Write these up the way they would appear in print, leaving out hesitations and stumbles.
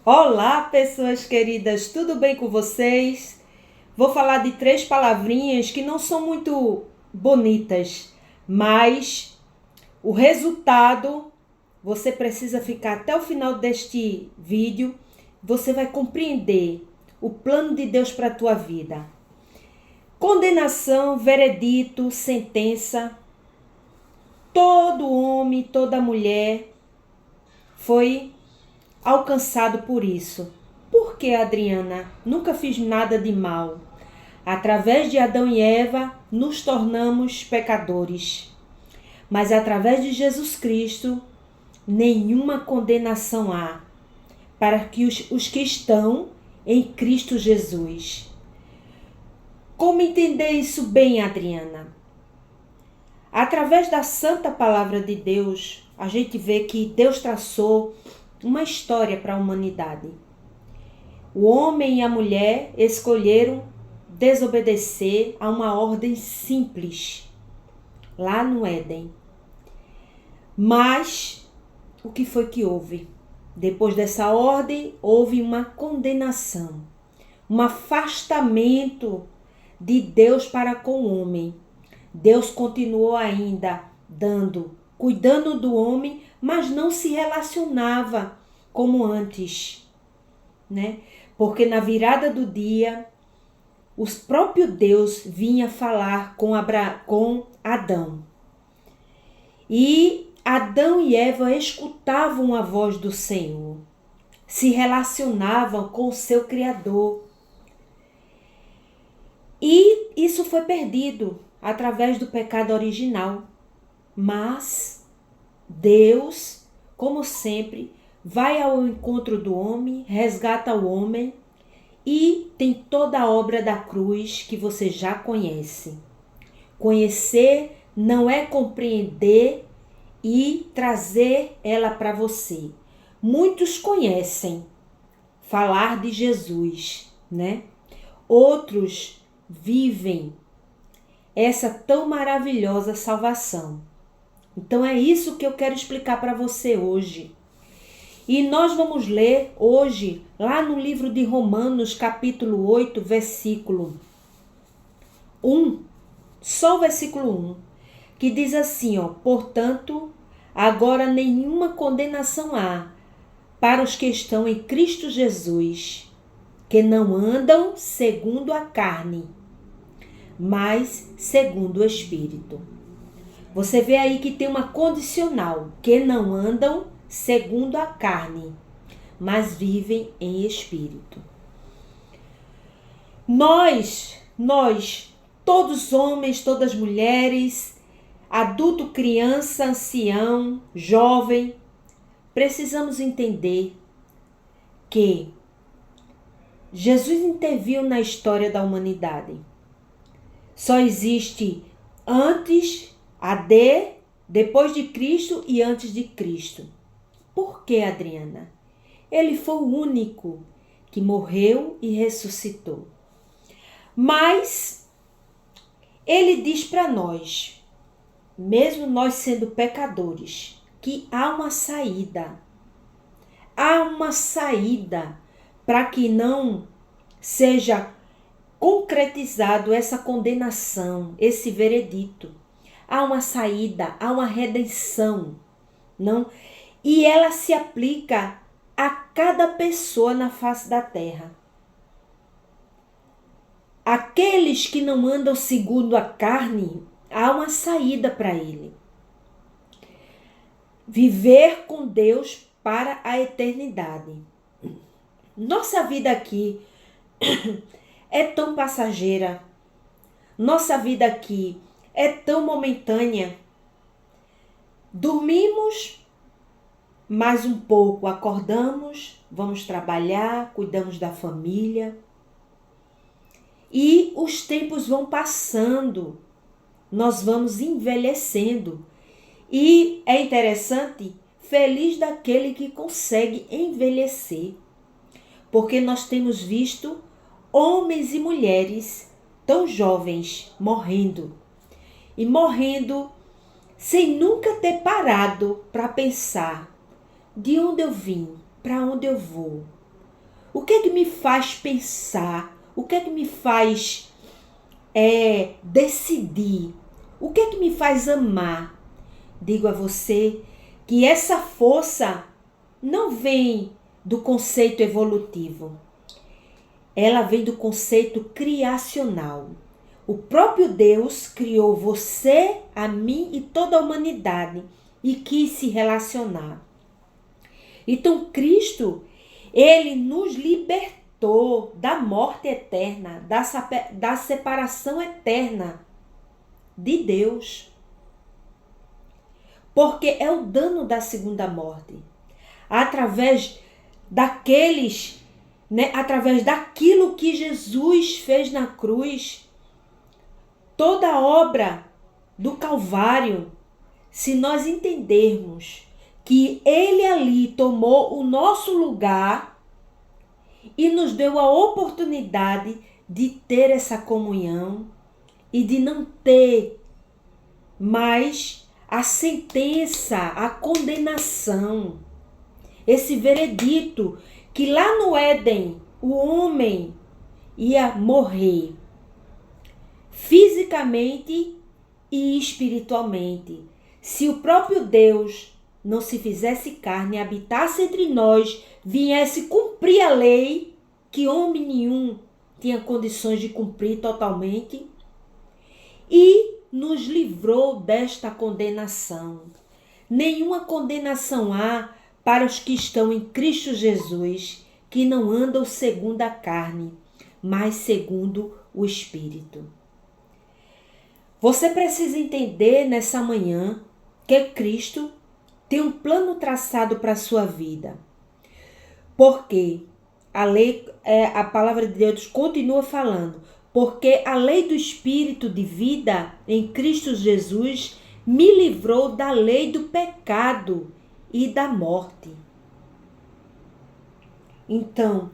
Olá, pessoas queridas, tudo bem com vocês? Vou falar de 3 palavrinhas que não são muito bonitas, mas o resultado você precisa ficar até o final deste vídeo, você vai compreender o plano de Deus para a tua vida. Condenação, veredito, sentença. Todo homem, toda mulher foi alcançado por isso. Por que, Adriana? Nunca fiz nada de mal. Através de Adão e Eva, nos tornamos pecadores. Mas através de Jesus Cristo, nenhuma condenação há para que os que estão em Cristo Jesus. Como entender isso bem, Adriana? Através da santa palavra de Deus, a gente vê que Deus traçou uma história para a humanidade. O homem e a mulher escolheram desobedecer a uma ordem simples, lá no Éden. Mas, o que foi que houve? Depois dessa ordem, houve uma condenação, um afastamento de Deus para com o homem. Deus continuou ainda cuidando do homem, mas não se relacionava como antes, né? Porque na virada do dia, o próprio Deus vinha falar com Adão. E Adão e Eva escutavam a voz do Senhor, se relacionavam com o seu Criador. E isso foi perdido através do pecado original. Mas Deus, como sempre, vai ao encontro do homem, resgata o homem e tem toda a obra da cruz que você já conhece. Conhecer não é compreender e trazer ela para você. Muitos conhecem falar de Jesus, né? Outros vivem essa tão maravilhosa salvação. Então é isso que eu quero explicar para você hoje. E nós vamos ler hoje, lá no livro de Romanos, capítulo 8, versículo 1, só o versículo 1, que diz assim, portanto, agora nenhuma condenação há para os que estão em Cristo Jesus, que não andam segundo a carne, mas segundo o Espírito. Você vê aí que tem uma condicional, que não andam segundo a carne, mas vivem em espírito. Nós, todos homens, todas mulheres, adulto, criança, ancião, jovem, precisamos entender que Jesus interviu na história da humanidade. Só existe antes depois de Cristo e antes de Cristo. Por que, Adriana? Ele foi o único que morreu e ressuscitou. Mas ele diz para nós, mesmo nós sendo pecadores, que há uma saída. Há uma saída para que não seja concretizado essa condenação, esse veredito. Há uma saída, há uma redenção, não? E ela se aplica a cada pessoa na face da terra. Aqueles que não andam segundo a carne, há uma saída para ele. Viver com Deus para a eternidade. Nossa vida aqui é tão passageira. Nossa vida aqui é tão momentânea. Dormimos mais um pouco, acordamos, vamos trabalhar, cuidamos da família. E os tempos vão passando, nós vamos envelhecendo. E é interessante, feliz daquele que consegue envelhecer. Porque nós temos visto homens e mulheres tão jovens morrendo. E morrendo sem nunca ter parado para pensar de onde eu vim, para onde eu vou, O que é que me faz pensar? O que é que me faz decidir? O que é que me faz amar? Digo a você que essa força não vem do conceito evolutivo. Ela vem do conceito criacional. O próprio Deus criou você, a mim e toda a humanidade e quis se relacionar. Então Cristo, ele nos libertou da morte eterna, da separação eterna de Deus. Porque é o dano da segunda morte. Através através daquilo que Jesus fez na cruz, toda a obra do Calvário, se nós entendermos que ele ali tomou o nosso lugar e nos deu a oportunidade de ter essa comunhão e de não ter mais a sentença, a condenação, esse veredito que lá no Éden o homem ia morrer fisicamente e espiritualmente. Se o próprio Deus não se fizesse carne, habitasse entre nós, viesse cumprir a lei que homem nenhum tinha condições de cumprir totalmente, e nos livrou desta condenação. Nenhuma condenação há para os que estão em Cristo Jesus, que não andam segundo a carne, mas segundo o Espírito. Você precisa entender nessa manhã que Cristo tem um plano traçado para a sua vida. Porque a palavra de Deus continua falando, porque a lei do Espírito de vida em Cristo Jesus me livrou da lei do pecado e da morte. Então,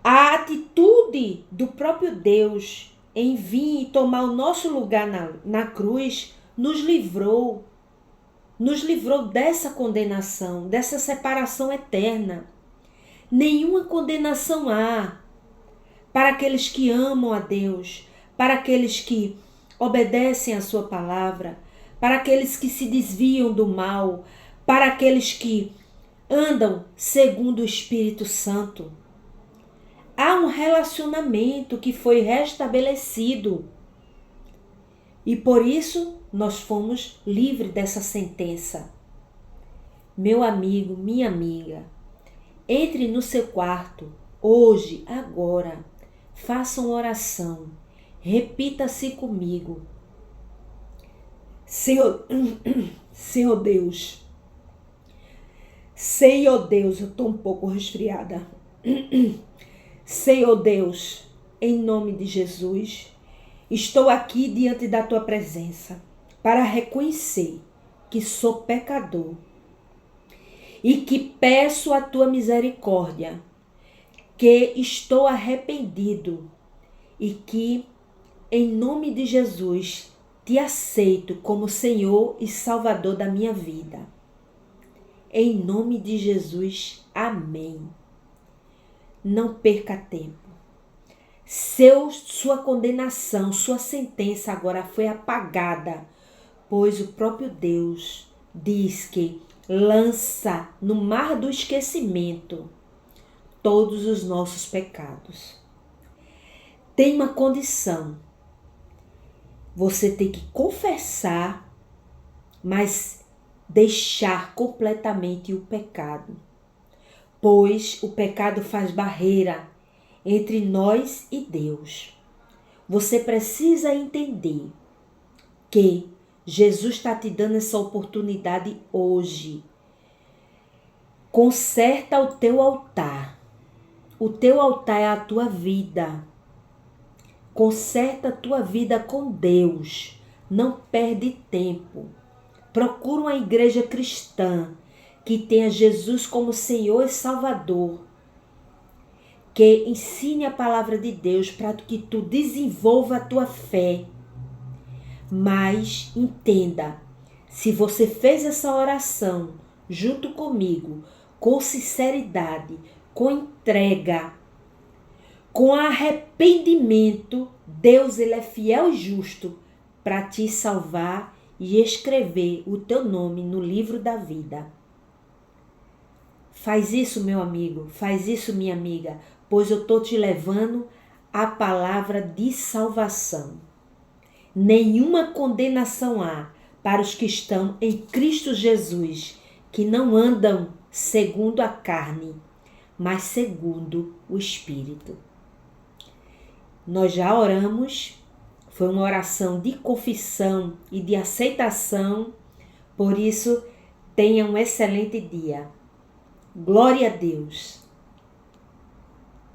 a atitude do próprio Deus em vir e tomar o nosso lugar na cruz nos livrou dessa condenação, dessa separação eterna. Nenhuma condenação há para aqueles que amam a Deus, para aqueles que obedecem a sua palavra, para aqueles que se desviam do mal, para aqueles que andam segundo o Espírito Santo. Há um relacionamento que foi restabelecido e por isso nós fomos livres dessa sentença. Meu amigo, minha amiga, entre no seu quarto, hoje, agora, faça uma oração, repita-se comigo. Senhor Deus, eu estou um pouco resfriada. Senhor Deus, em nome de Jesus, estou aqui diante da tua presença para reconhecer que sou pecador e que peço a tua misericórdia, que estou arrependido e que, em nome de Jesus, te aceito como Senhor e Salvador da minha vida. Em nome de Jesus, amém. Não perca tempo. Sua condenação, sua sentença agora foi apagada, pois o próprio Deus diz que lança no mar do esquecimento todos os nossos pecados. Tem uma condição. Você tem que confessar, mas deixar completamente o pecado. Pois o pecado faz barreira entre nós e Deus. Você precisa entender que Jesus está te dando essa oportunidade hoje. Conserta o teu altar. O teu altar é a tua vida. Conserta a tua vida com Deus. Não perde tempo. Procura uma igreja cristã que tenha Jesus como Senhor e Salvador, que ensine a palavra de Deus para que tu desenvolva a tua fé. Mas entenda, se você fez essa oração junto comigo, com sinceridade, com entrega, com arrependimento, Deus ele é fiel e justo para te salvar e escrever o teu nome no livro da vida. Faz isso, meu amigo, faz isso, minha amiga, pois eu estou te levando a palavra de salvação. Nenhuma condenação há para os que estão em Cristo Jesus, que não andam segundo a carne, mas segundo o Espírito. Nós já oramos, foi uma oração de confissão e de aceitação, por isso tenha um excelente dia. Glória a Deus!